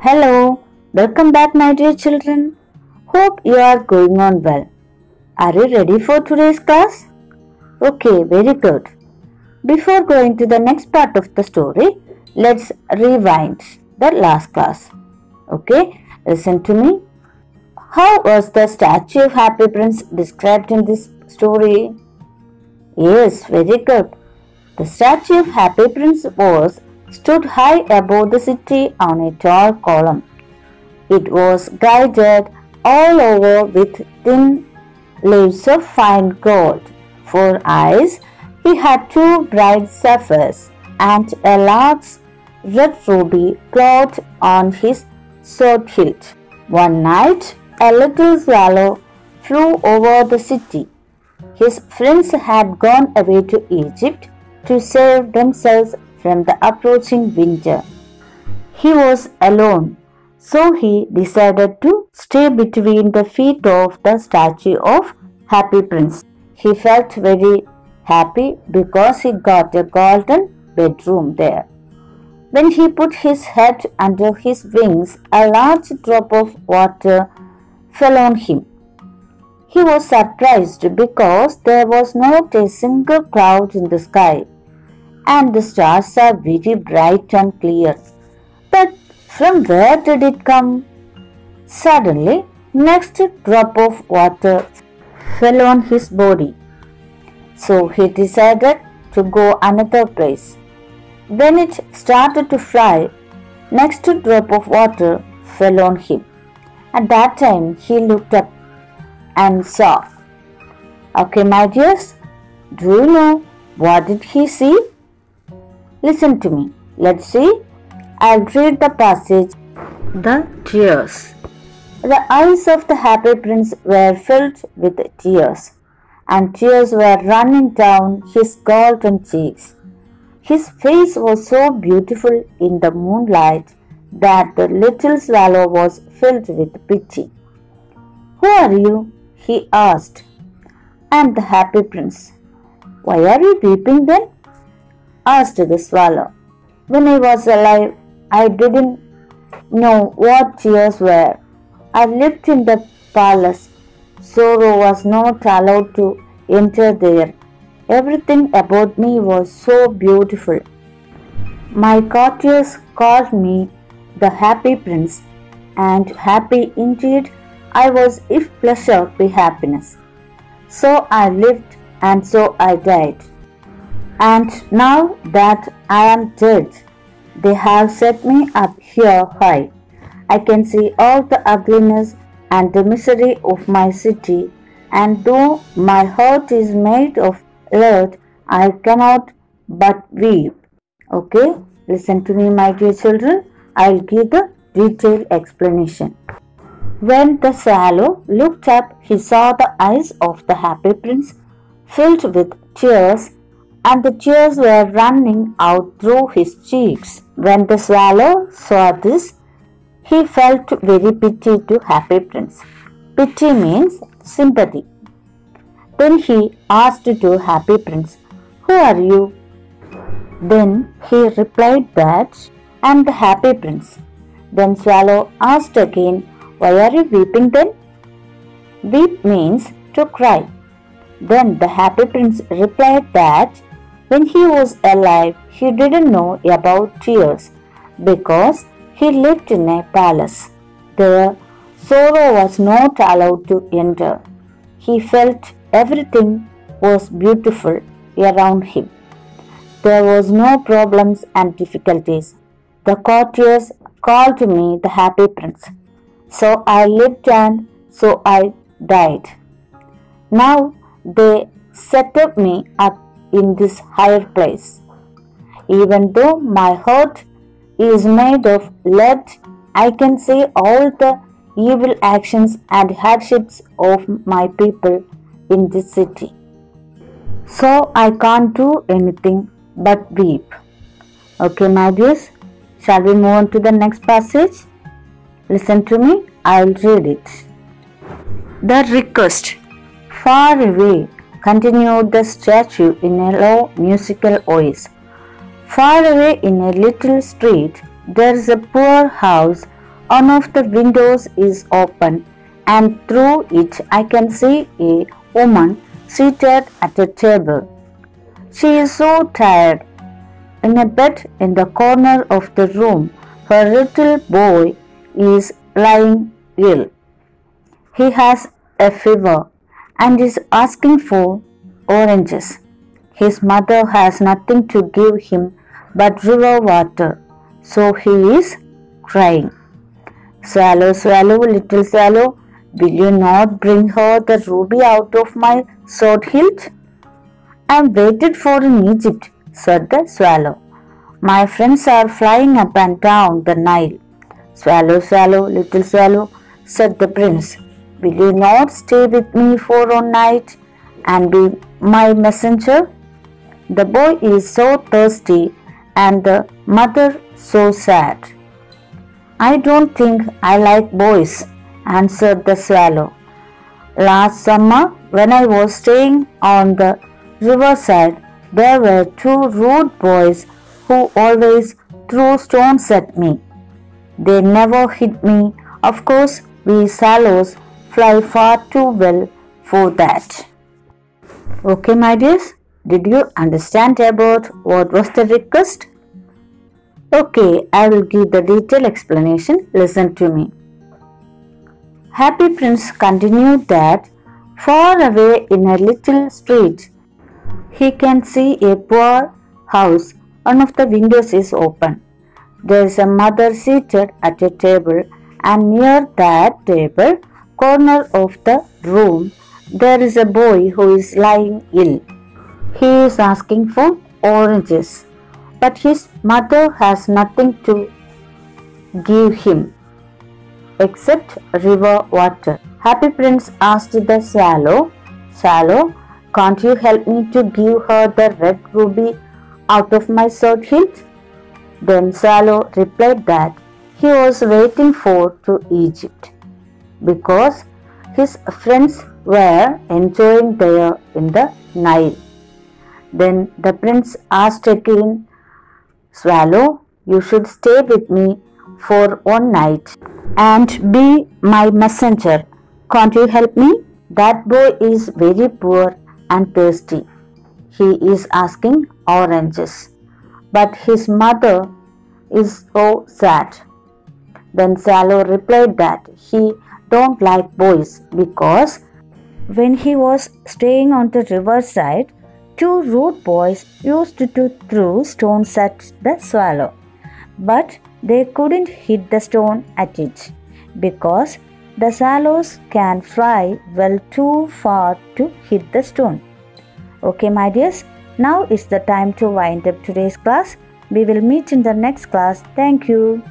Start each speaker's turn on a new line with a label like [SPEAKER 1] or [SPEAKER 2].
[SPEAKER 1] Hello, welcome back, my dear children. Hope you are going on well. Are you ready for today's class? Okay, very good. Before going to the next part of the story, let's rewind the last class. Okay, listen to me. How was the statue of Happy Prince described in this story? Yes, very good. The statue of Happy Prince was stood high above the city on a tall column. It was guided all over with thin leaves of fine gold. For eyes, he had two bright zephyrs and a large red ruby cloth on his sword hilt. One night, a little swallow flew over the city. His friends had gone away to Egypt to save themselves from the approaching winter. He was alone, so he decided to stay between the feet of the statue of Happy Prince. He felt very happy because he got a golden bedroom there. When he put his head under his wings, a large drop of water fell on him. He was surprised because there was not a single cloud in the sky, and the stars are very bright and clear. But from where did it come? Suddenly, next drop of water fell on his body. So he decided to go another place. When it started to fly, next drop of water fell on him. At that time, he looked up and saw. Okay, my dears, do you know what did he see? Listen to me. Let's see. I'll read the passage. The tears. The eyes of the Happy Prince were filled with tears, and tears were running down his golden cheeks. His face was so beautiful in the moonlight that the little swallow was filled with pity. Who are you? He asked. I am the Happy Prince. Why are you weeping then? Asked the swallow. When I was alive, I didn't know what tears were. I lived in the palace. Sorrow was not allowed to enter there. Everything about me was so beautiful. My courtiers called me the Happy Prince, and happy indeed I was if pleasure be happiness. So I lived and so I died. And now that I am dead, they have set me up here high. I can see all the ugliness and the misery of my city, and though my heart is made of earth, I cannot but weep. Okay, listen to me, my dear children. I will give the detailed explanation. When the swallow looked up, he saw the eyes of the Happy Prince filled with tears, and the tears were running out through his cheeks. When the swallow saw this, he felt very pity to Happy Prince. Pity means sympathy. Then he asked to Happy Prince, Who are you? Then he replied that, I am the Happy Prince. Then Swallow asked again, Why are you weeping then? Weep means to cry. Then the Happy Prince replied that when he was alive, he didn't know about tears because he lived in a palace. There, sorrow was not allowed to enter. He felt everything was beautiful around him. There was no problems and difficulties. The courtiers called me the Happy Prince. So I lived and so I died. Now they set me up in this higher place. Even though my heart is made of lead, I can see all the evil actions and hardships of my people in this city. So I can't do anything but weep. Okay, my dears, shall we move on to the next passage? Listen to me, I'll read it. The request. Far away, continued the statue in a low musical voice. Far away in a little street, there is a poor house One of the windows is open, and through it I can see a woman seated at a table. She is so tired. In a bed in the corner of the room, her little boy is lying ill. He has a fever and is asking for oranges. His mother has nothing to give him but river water, so he is crying. Swallow, swallow, little swallow, will you not bring her the ruby out of my sword hilt? I am waited for in Egypt, said the swallow. My friends are flying up and down the Nile. Swallow, swallow, little swallow, said the prince. Will you not stay with me for one night and be my messenger? The boy is so thirsty and the mother so sad. I don't think I like boys, answered the swallow. Last summer, when I was staying on the riverside, there were two rude boys who always threw stones at me. They never hit me. Of course, we swallows fly far too well for that. Okay, my dears, did you understand about what was the request? Okay, I will give the detailed explanation. Listen to me. Happy Prince continued that far away in a little street, he can see a poor house. One of the windows is open. There is a mother seated at a table, and near that table, corner of the room, there is a boy who is lying ill. He is asking for oranges, but his mother has nothing to give him except river water. Happy Prince asked the swallow, Swallow, can't you help me to give her the red ruby out of my sword hilt? Then Swallow replied that he was waiting for to Egypt because his friends were enjoying there in the Nile. Then the prince asked again, Swallow, you should stay with me for one night and be my messenger. Can't you help me? That boy is very poor and thirsty. He is asking oranges, but his mother is so sad. Then Swallow replied that he don't like boys because when he was staying on the riverside, two rude boys used to throw stones at the swallow, but they couldn't hit the stone at it because the swallows can fly well too far to hit the stone. Okay, my dears, now is the time to wind up today's class. We will meet in the next class. Thank you.